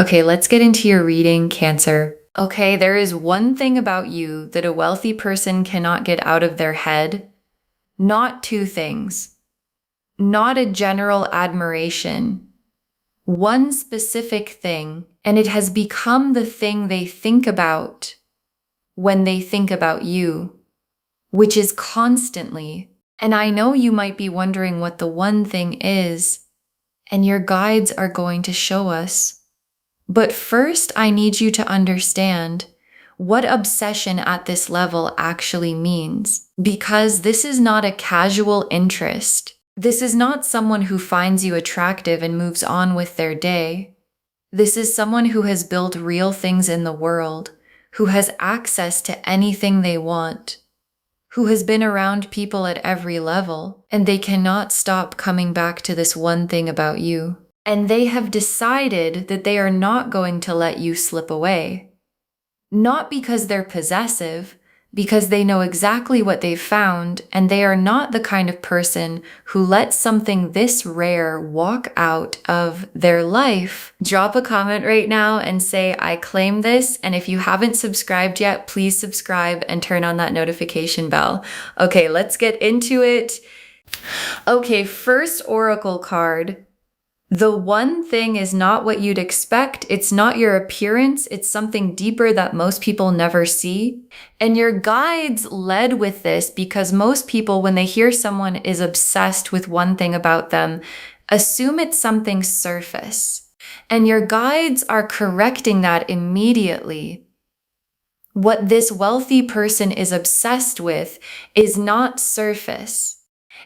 Okay, let's get into your reading, Cancer. Okay, there is one thing about you that a wealthy person cannot get out of their head. Not two things. Not a general admiration. One specific thing, and it has become the thing they think about when they think about you, which is constantly. And I know you might be wondering what the one thing is, and your guides are going to show us. But first, I need you to understand what obsession at this level actually means, because this is not a casual interest. This is not someone who finds you attractive and moves on with their day. This is someone who has built real things in the world, who has access to anything they want, who has been around people at every level, and they cannot stop coming back to this one thing about you. And they have decided that they are not going to let you slip away. Not because they're possessive, because they know exactly what they've found, and they are not the kind of person who lets something this rare walk out of their life. Drop a comment right now and say, I claim this, and if you haven't subscribed yet, please subscribe and turn on that notification bell. Okay, let's get into it. Okay, first oracle card. The one thing is not what you'd expect. It's not your appearance. It's something deeper that most people never see. And your guides led with this because most people, when they hear someone is obsessed with one thing about them, assume it's something surface. And your guides are correcting that immediately. What this wealthy person is obsessed with is not surface.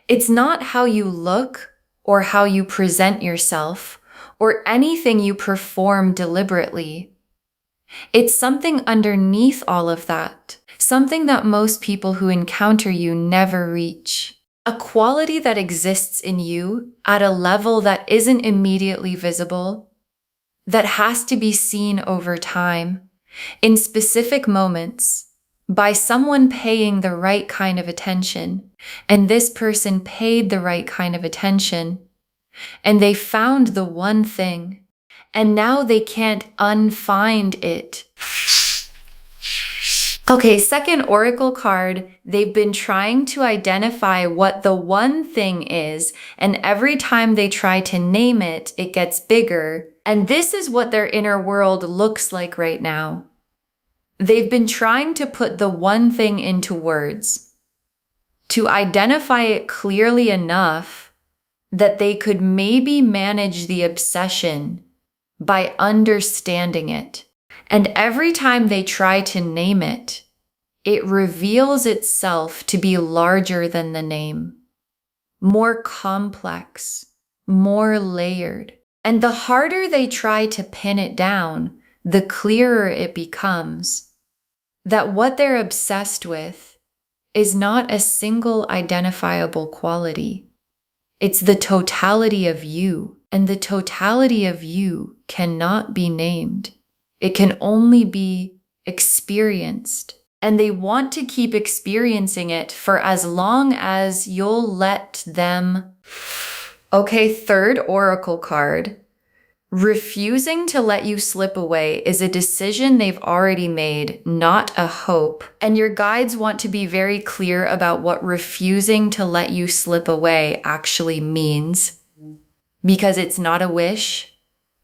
It's not how you look or how you present yourself, or anything you perform deliberately. It's something underneath all of that, something that most people who encounter you never reach. A quality that exists in you at a level that isn't immediately visible, that has to be seen over time, in specific moments, by someone paying the right kind of attention. And this person paid the right kind of attention. And they found the one thing. And now they can't unfind it. Okay, second oracle card. They've been trying to identify what the one thing is. And every time they try to name it, it gets bigger. And this is what their inner world looks like right now. They've been trying to put the one thing into words, to identify it clearly enough that they could maybe manage the obsession by understanding it. And every time they try to name it, it reveals itself to be larger than the name, more complex, more layered. And the harder they try to pin it down, the clearer it becomes that what they're obsessed with is not a single identifiable quality. It's the totality of you, and the totality of you cannot be named. It can only be experienced, and they want to keep experiencing it for as long as you'll let them. Okay, third oracle card. Refusing to let you slip away is a decision they've already made, not a hope. And your guides want to be very clear about what refusing to let you slip away actually means. Because it's not a wish.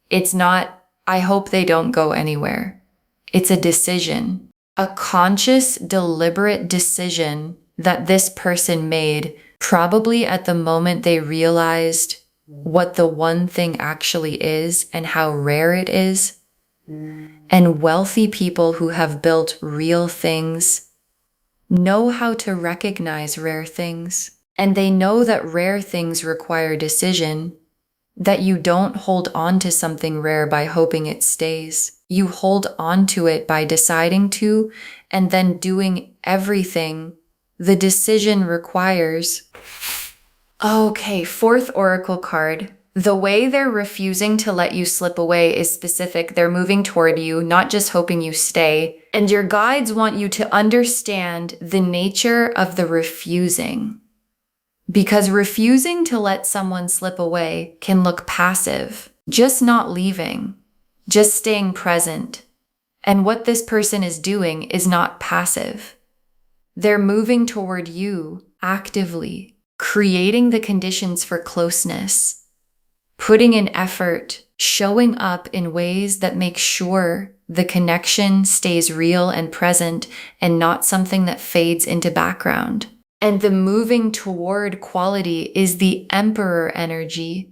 It's not, I hope they don't go anywhere. It's a decision. A conscious, deliberate decision that this person made, probably at the moment they realized what the one thing actually is and how rare it is. And wealthy people who have built real things know how to recognize rare things. And they know that rare things require decision, that you don't hold on to something rare by hoping it stays. You hold on to it by deciding to, and then doing everything the decision requires. Okay, fourth oracle card. The way they're refusing to let you slip away is specific. They're moving toward you, not just hoping you stay. And your guides want you to understand the nature of the refusing. Because refusing to let someone slip away can look passive, just not leaving, just staying present. And what this person is doing is not passive. They're moving toward you actively, creating the conditions for closeness, putting in effort, showing up in ways that make sure the connection stays real and present and not something that fades into background. And the moving toward quality is the Emperor energy.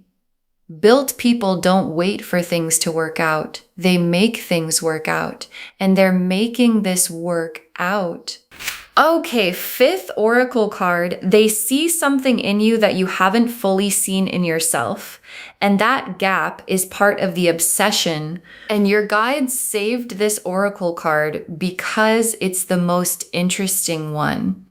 Built people don't wait for things to work out. They make things work out, and they're making this work out. Okay, fifth oracle card. They see something in you that you haven't fully seen in yourself. And that gap is part of the obsession. And your guides saved this oracle card because it's the most interesting one.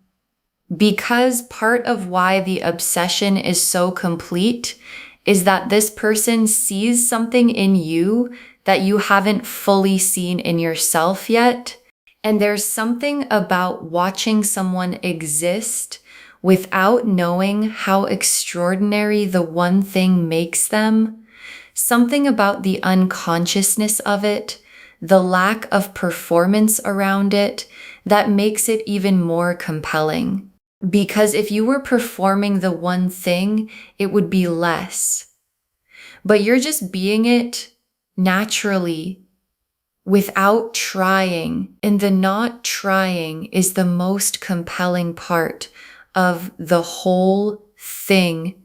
Because part of why the obsession is so complete is that this person sees something in you that you haven't fully seen in yourself yet. And there's something about watching someone exist without knowing how extraordinary the one thing makes them. Something about the unconsciousness of it, the lack of performance around it, that makes it even more compelling. Because if you were performing the one thing, it would be less. But you're just being it naturally, without trying. And the not trying is the most compelling part of the whole thing.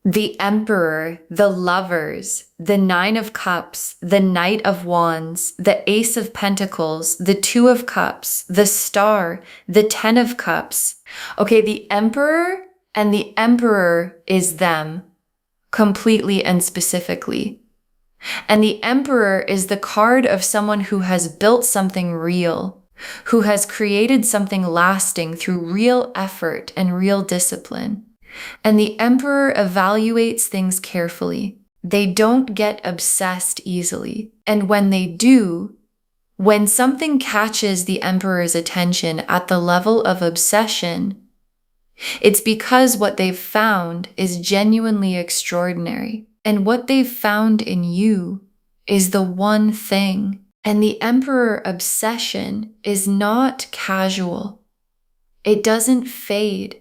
The Emperor, the Lovers, the Nine of Cups, the Knight of Wands, the Ace of Pentacles, the Two of Cups, the Star, the Ten of Cups. Okay, the Emperor and the Emperor is them, completely and specifically. And the Emperor is the card of someone who has built something real, who has created something lasting through real effort and real discipline. And the Emperor evaluates things carefully. They don't get obsessed easily. And when they do, when something catches the Emperor's attention at the level of obsession, it's because what they've found is genuinely extraordinary. And what they've found in you is the one thing. And the Emperor obsession is not casual. It doesn't fade.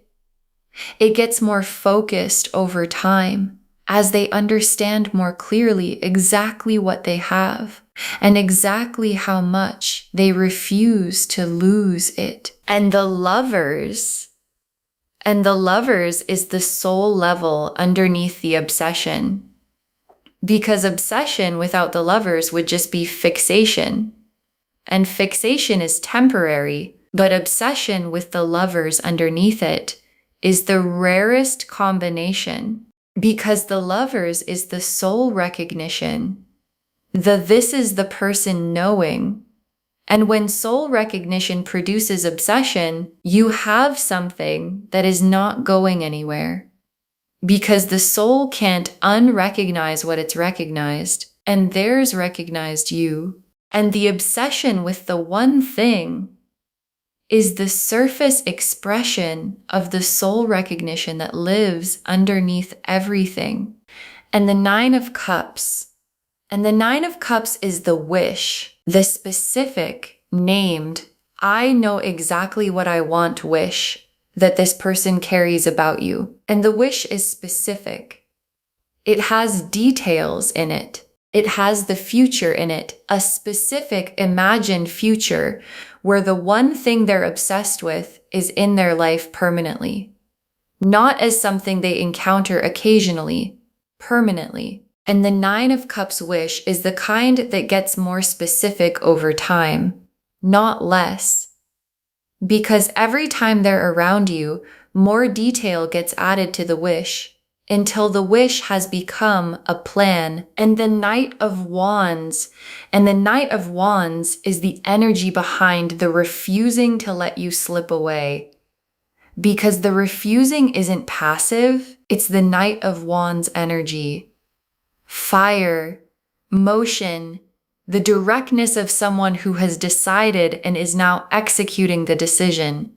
It gets more focused over time as they understand more clearly exactly what they have and exactly how much they refuse to lose it. And the Lovers is the soul level underneath the obsession. Because obsession without the Lovers would just be fixation. And fixation is temporary, but obsession with the Lovers underneath it is the rarest combination. Because the Lovers is the soul recognition. This is the person knowing. And when soul recognition produces obsession, you have something that is not going anywhere. Because the soul can't unrecognize what it's recognized, and theirs recognized you. And the obsession with the one thing is the surface expression of the soul recognition that lives underneath everything. And the Nine of Cups. And the Nine of Cups is the wish, the specific, named, I know exactly what I want wish that this person carries about you. And the wish is specific. It has details in it. It has the future in it, a specific imagined future where the one thing they're obsessed with is in their life permanently. Not as something they encounter occasionally, permanently. And the Nine of Cups wish is the kind that gets more specific over time, not less. Because every time they're around you, more detail gets added to the wish until the wish has become a plan. And the Knight of Wands, is the energy behind the refusing to let you slip away. Because the refusing isn't passive, it's the Knight of Wands energy. Fire, motion, the directness of someone who has decided and is now executing the decision.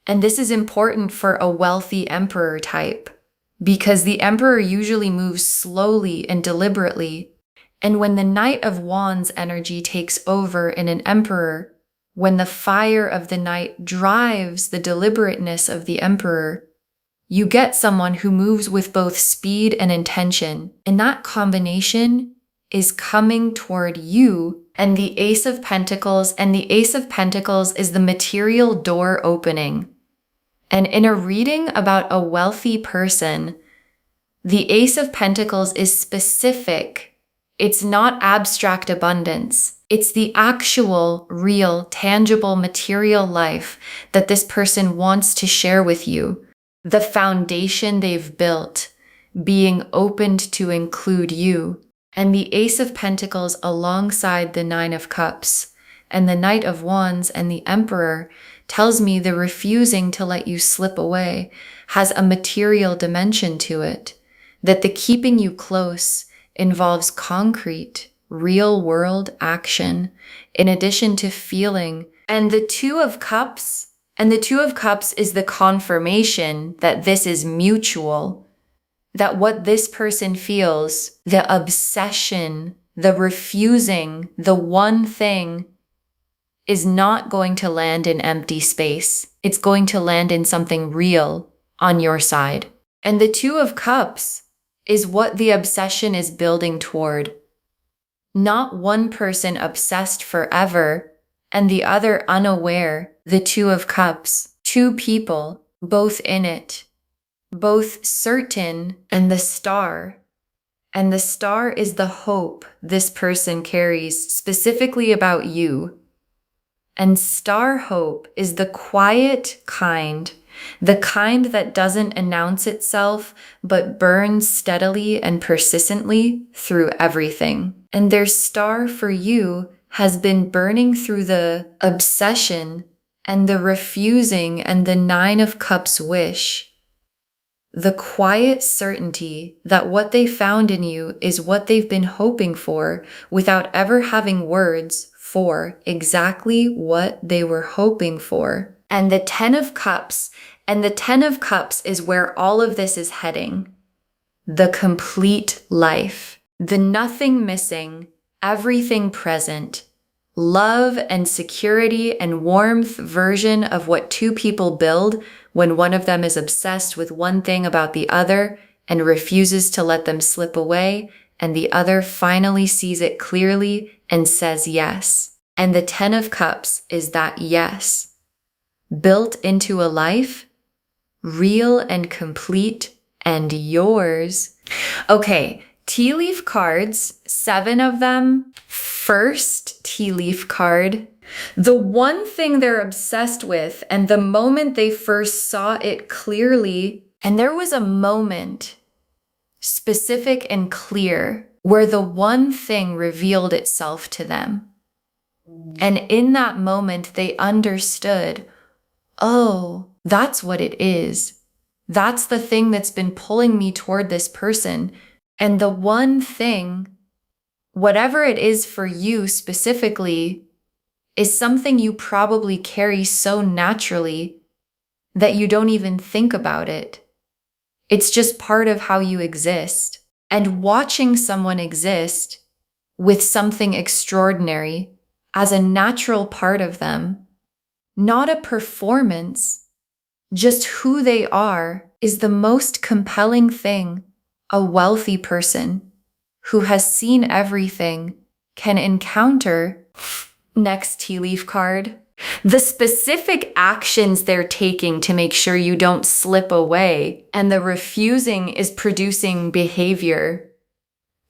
And this is important for a wealthy Emperor type, because the Emperor usually moves slowly and deliberately, And when the Knight of Wands energy takes over in an Emperor, when the fire of the Knight drives the deliberateness of the Emperor, you get someone who moves with both speed and intention. And that combination is coming toward you. And the Ace of Pentacles, is the material door opening. And in a reading about a wealthy person, the Ace of Pentacles is specific. It's not abstract abundance. It's the actual, real, tangible, material life that this person wants to share with you. The foundation they've built, being opened to include you. And the Ace of Pentacles alongside the Nine of Cups and the Knight of Wands and the Emperor tells me the refusing to let you slip away has a material dimension to it, that the keeping you close involves concrete, real-world action, in addition to feeling. And the Two of Cups is the confirmation that this is mutual, that what this person feels, the obsession, the refusing, the one thing, is not going to land in empty space. It's going to land in something real on your side. And the Two of Cups is what the obsession is building toward. Not one person obsessed forever and the other unaware. The Two of Cups, two people, both in it, both certain, and the Star. And the Star is the hope this person carries specifically about you. And Star hope is the quiet kind, the kind that doesn't announce itself, but burns steadily and persistently through everything. And their star for you has been burning through the obsession and the refusing and the Nine of Cups wish. The quiet certainty that what they found in you is what they've been hoping for without ever having words for exactly what they were hoping for. And the Ten of Cups, is where all of this is heading. The complete life, the nothing missing, everything present, love and security and warmth version of what two people build when one of them is obsessed with one thing about the other and refuses to let them slip away, and the other finally sees it clearly and says yes. And the Ten of Cups is that yes, built into a life, real and complete and yours. Okay, tea leaf cards, 7 of them. First tea leaf card, the one thing they're obsessed with, and the moment they first saw it clearly, and there was a moment, specific and clear, where the one thing revealed itself to them. And in that moment, they understood, oh, that's what it is. That's the thing that's been pulling me toward this person. And the one thing, whatever it is for you specifically, is something you probably carry so naturally that you don't even think about it. It's just part of how you exist. And watching someone exist with something extraordinary as a natural part of them, not a performance, just who they are, is the most compelling thing a wealthy person who has seen everything can encounter. Next tea leaf card. The specific actions they're taking to make sure you don't slip away, and the refusing is producing behavior.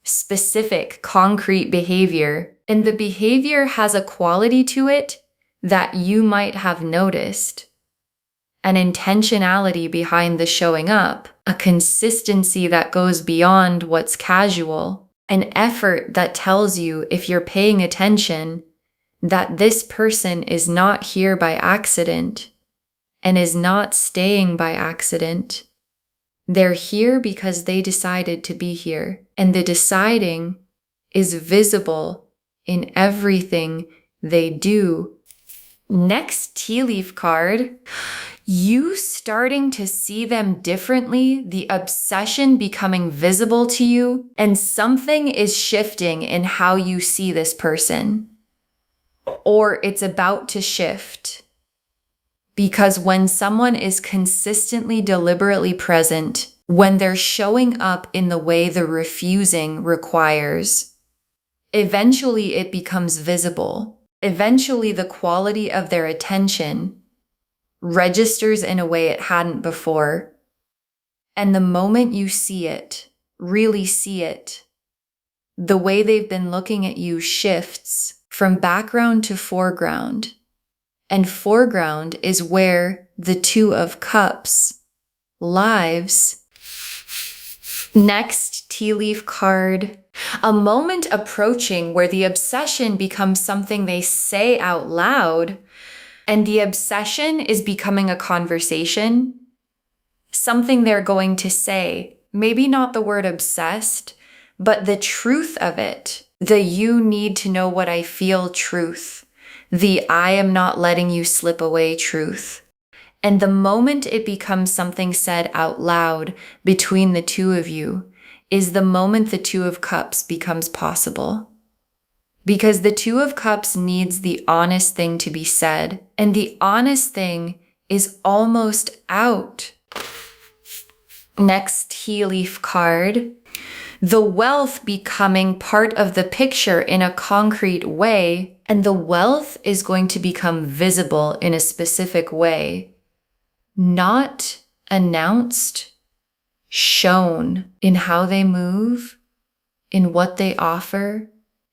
Specific, concrete behavior. And the behavior has a quality to it that you might have noticed. An intentionality behind the showing up, a consistency that goes beyond what's casual, an effort that tells you, if you're paying attention, that this person is not here by accident and is not staying by accident. They're here because they decided to be here, and the deciding is visible in everything they do. Next tea leaf card. You starting to see them differently, the obsession becoming visible to you, and something is shifting in how you see this person. Or it's about to shift. Because when someone is consistently, deliberately present, when they're showing up in the way the refusing requires, eventually it becomes visible. Eventually the quality of their attention registers in a way it hadn't before. And the moment you see it, really see it, the way they've been looking at you shifts from background to foreground. And foreground is where the Two of Cups lives. Next tea leaf card. A moment approaching where the obsession becomes something they say out loud, and the obsession is becoming a conversation, something they're going to say. Maybe not the word obsessed, but the truth of it. The you need to know what I feel truth. The I am not letting you slip away truth. And the moment it becomes something said out loud between the two of you is the moment the Two of Cups becomes possible. Because the Two of Cups needs the honest thing to be said, and the honest thing is almost out. Next tea leaf card. The wealth becoming part of the picture in a concrete way, and the wealth is going to become visible in a specific way. Not announced, shown in how they move, in what they offer,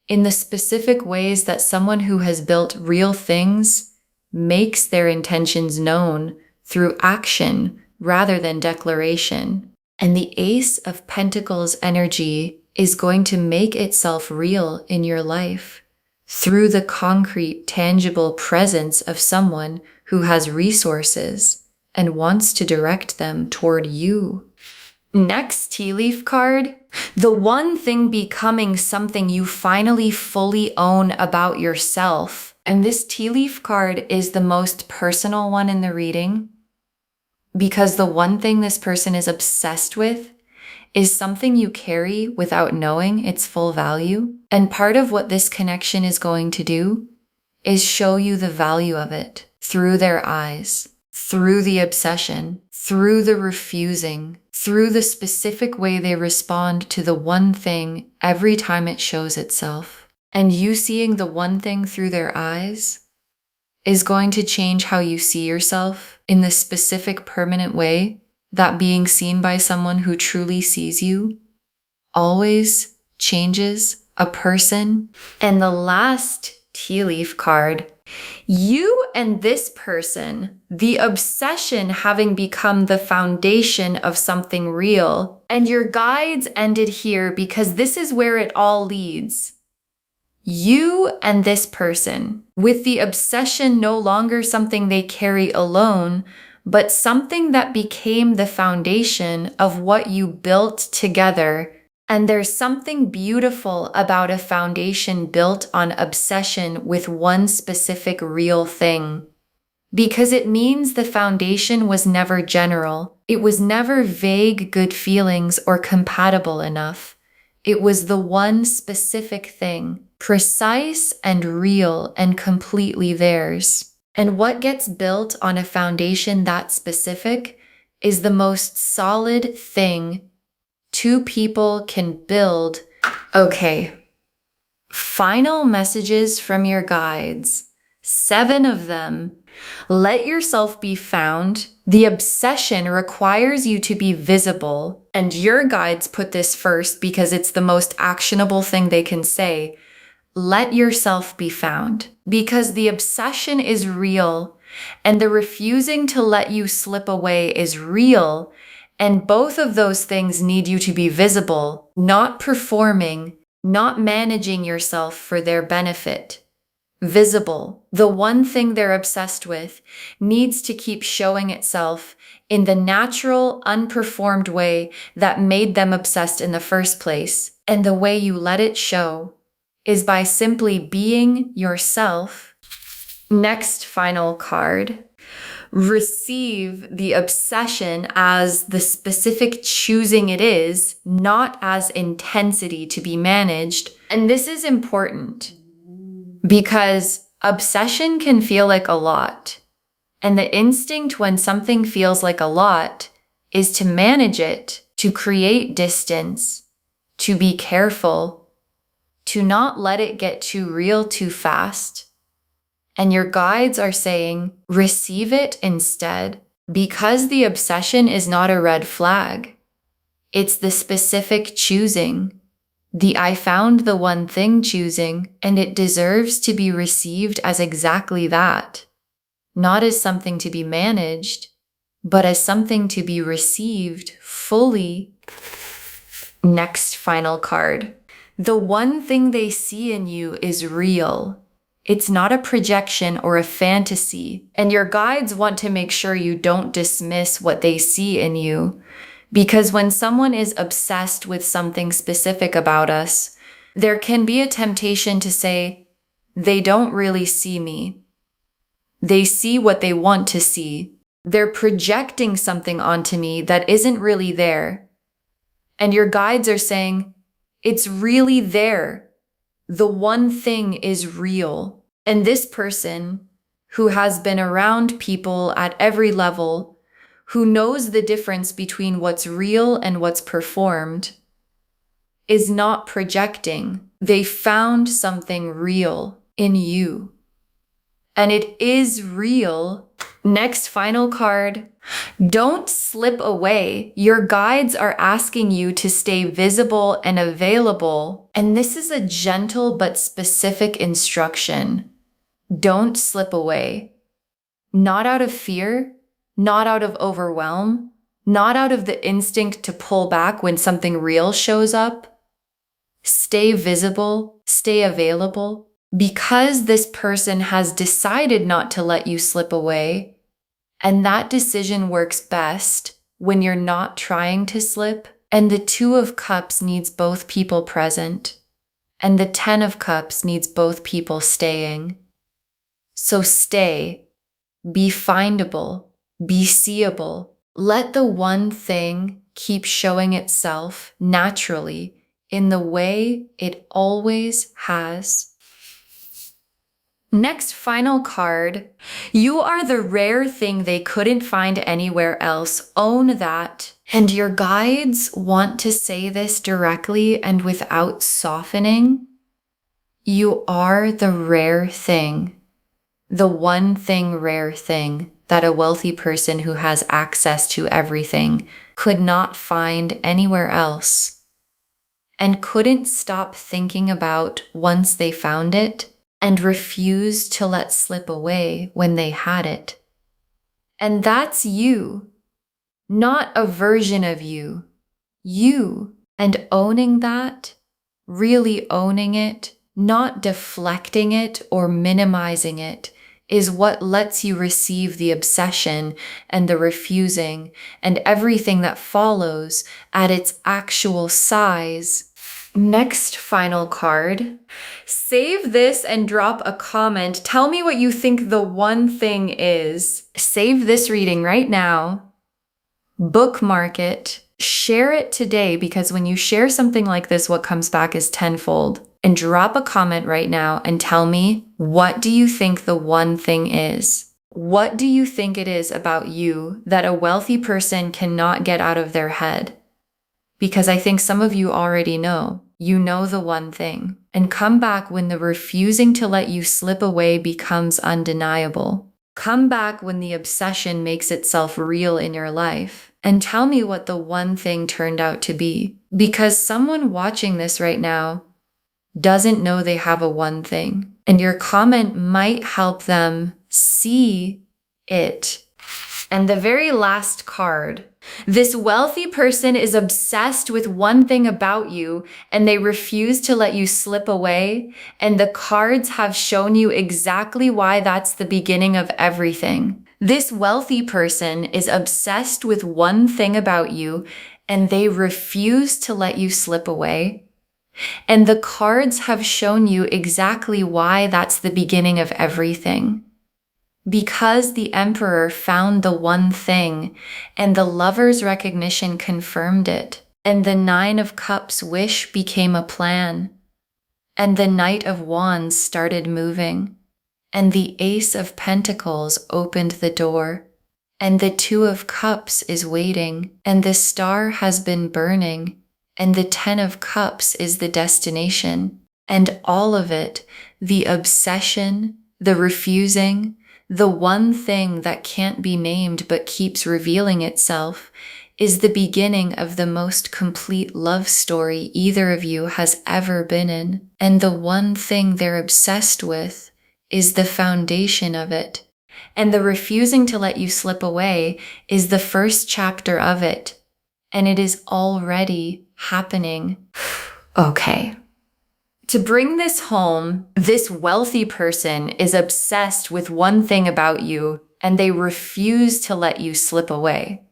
in the specific ways that someone who has built real things makes their intentions known through action rather than declaration. And the Ace of Pentacles energy is going to make itself real in your life through the concrete, tangible presence of someone who has resources and wants to direct them toward you. Next tea leaf card. The one thing becoming something you finally fully own about yourself. And this tea leaf card is the most personal one in the reading, because the one thing this person is obsessed with is something you carry without knowing its full value. And part of what this connection is going to do is show you the value of it through their eyes, through the obsession, through the refusing, through the specific way they respond to the one thing every time it shows itself. And you seeing the one thing through their eyes is going to change how you see yourself in the specific permanent way that being seen by someone who truly sees you always changes a person. And the last tea leaf card, you and this person, the obsession having become the foundation of something real. And your guides ended here because this is where it all leads. You and this person, with the obsession no longer something they carry alone, but something that became the foundation of what you built together. And there's something beautiful about a foundation built on obsession with one specific real thing, because it means the foundation was never general. It was never vague good feelings or compatible enough. It was the one specific thing, precise and real and completely theirs. And what gets built on a foundation that specific is the most solid thing two people can build. Okay. Final messages from your guides. 7 of them. Let yourself be found. The obsession requires you to be visible. And your guides put this first because it's the most actionable thing they can say. Let yourself be found. Because the obsession is real and the refusing to let you slip away is real. And both of those things need you to be visible, not performing, not managing yourself for their benefit. Visible. The one thing they're obsessed with needs to keep showing itself in the natural, unperformed way that made them obsessed in the first place. And the way you let it show is by simply being yourself. Next final card. Receive the obsession as the specific choosing it is, not as intensity to be managed. And this is important because obsession can feel like a lot. And the instinct when something feels like a lot is to manage it, to create distance, to be careful, to not let it get too real too fast. And your guides are saying, receive it instead, because the obsession is not a red flag. It's the specific choosing, the I found the one thing choosing, and it deserves to be received as exactly that. Not as something to be managed, but as something to be received fully. Next final card. The one thing they see in you is real. It's not a projection or a fantasy, and your guides want to make sure you don't dismiss what they see in you. Because when someone is obsessed with something specific about us, there can be a temptation to say, they don't really see me. They see what they want to see. They're projecting something onto me that isn't really there. And your guides are saying, it's really there. The one thing is real. And this person who has been around people at every level, who knows the difference between what's real and what's performed, is not projecting. They found something real in you. And it is real. Next final card. Don't slip away. Your guides are asking you to stay visible and available. And this is a gentle but specific instruction. Don't slip away. Not out of fear, not out of overwhelm, not out of the instinct to pull back when something real shows up. Stay visible, stay available. Because this person has decided not to let you slip away, and that decision works best when you're not trying to slip, and the Two of Cups needs both people present, and the Ten of Cups needs both people staying. So stay, be findable, be seeable. Let the one thing keep showing itself naturally in the way it always has. Next final card. You are the rare thing they couldn't find anywhere else. Own that. And your guides want to say this directly and without softening. You are the rare thing. The one thing, rare thing that a wealthy person who has access to everything could not find anywhere else. And couldn't stop thinking about once they found it. And refused to let slip away when they had it. And that's you, not a version of you. You, and owning that, really owning it, not deflecting it or minimizing it, is what lets you receive the obsession and the refusing and everything that follows at its actual size. Next final card. Save this and drop a comment. Tell me what you think the one thing is. Save this reading right now. Bookmark it. Share it today, because when you share something like this, what comes back is tenfold. And drop a comment right now and tell me, what do you think the one thing is? What do you think it is about you that a wealthy person cannot get out of their head? Because I think some of you already know. You know the one thing. And come back when the refusing to let you slip away becomes undeniable. Come back when the obsession makes itself real in your life. And tell me what the one thing turned out to be. Because someone watching this right now doesn't know they have a one thing. And your comment might help them see it. And the very last card. This wealthy person is obsessed with one thing about you, and they refuse to let you slip away. And the cards have shown you exactly why that's the beginning of everything. This wealthy person is obsessed with one thing about you, and they refuse to let you slip away. And the cards have shown you exactly why that's the beginning of everything. Because the Emperor found the one thing, and the Lover's recognition confirmed it, and the Nine of Cups wish became a plan, and the Knight of Wands started moving, and the Ace of Pentacles opened the door, and the Two of Cups is waiting, and the star has been burning, and the Ten of Cups is the destination, and all of it, the obsession, the refusing, the one thing that can't be named but keeps revealing itself, is the beginning of the most complete love story either of you has ever been in. And the one thing they're obsessed with is the foundation of it. And the refusing to let you slip away is the first chapter of it. And it is already happening. Okay. To bring this home, this wealthy person is obsessed with one thing about you, and they refuse to let you slip away.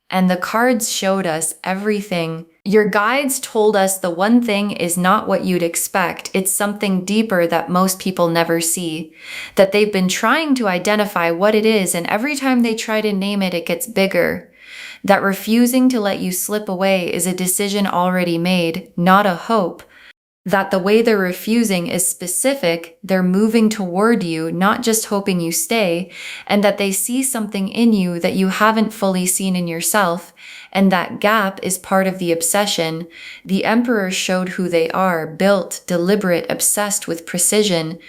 And the cards showed us everything. Your guides told us the one thing is not what you'd expect. It's something deeper that most people never see. That they've been trying to identify what it is, and every time they try to name it, it gets bigger. That refusing to let you slip away is a decision already made, not a hope. That the way they're refusing is specific, they're moving toward you, not just hoping you stay, and that they see something in you that you haven't fully seen in yourself, and that gap is part of the obsession. The Emperor showed who they are, built, deliberate, obsessed with precision.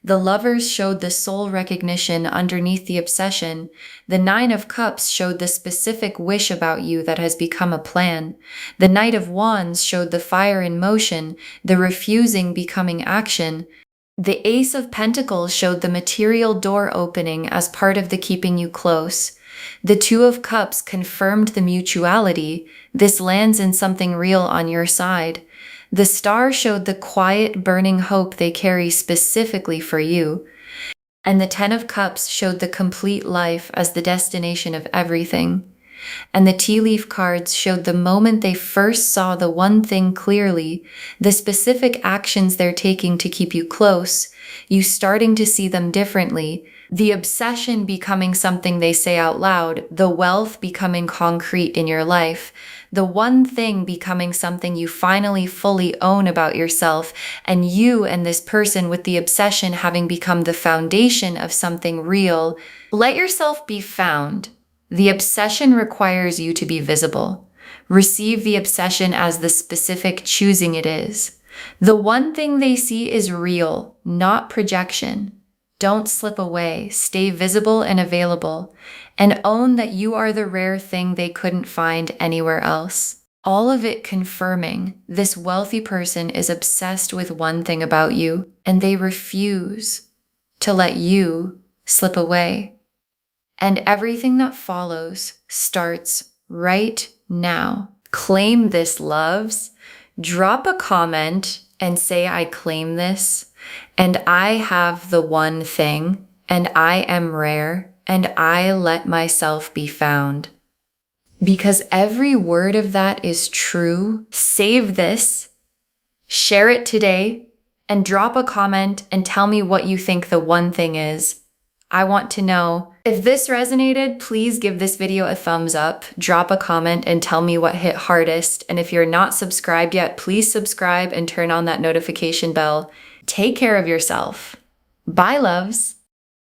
The Lovers showed the soul recognition underneath the obsession. The Nine of Cups showed the specific wish about you that has become a plan. The Knight of Wands showed the fire in motion, the refusing becoming action. The Ace of Pentacles showed the material door opening as part of the keeping you close. The Two of Cups confirmed the mutuality. This lands in something real on your side. The Star showed the quiet, burning hope they carry specifically for you. And the Ten of Cups showed the complete life as the destination of everything. And the tea leaf cards showed the moment they first saw the one thing clearly, the specific actions they're taking to keep you close, you starting to see them differently, the obsession becoming something they say out loud, the wealth becoming concrete in your life, the one thing becoming something you finally fully own about yourself, and you and this person with the obsession having become the foundation of something real. Let yourself be found. The obsession requires you to be visible. Receive the obsession as the specific choosing it is. The one thing they see is real, not projection. Don't slip away. Stay visible and available, and own that you are the rare thing they couldn't find anywhere else. All of it confirming this wealthy person is obsessed with one thing about you, and they refuse to let you slip away. And everything that follows starts right now. Claim this, loves. Drop a comment and say, I claim this, and I have the one thing, and I am rare, and I let myself be found. Because every word of that is true. Save this, share it today, and drop a comment and tell me what you think the one thing is. I want to know. If this resonated, please give this video a thumbs up, drop a comment, and tell me what hit hardest. And if you're not subscribed yet, please subscribe and turn on that notification bell. Take care of yourself. Bye, loves.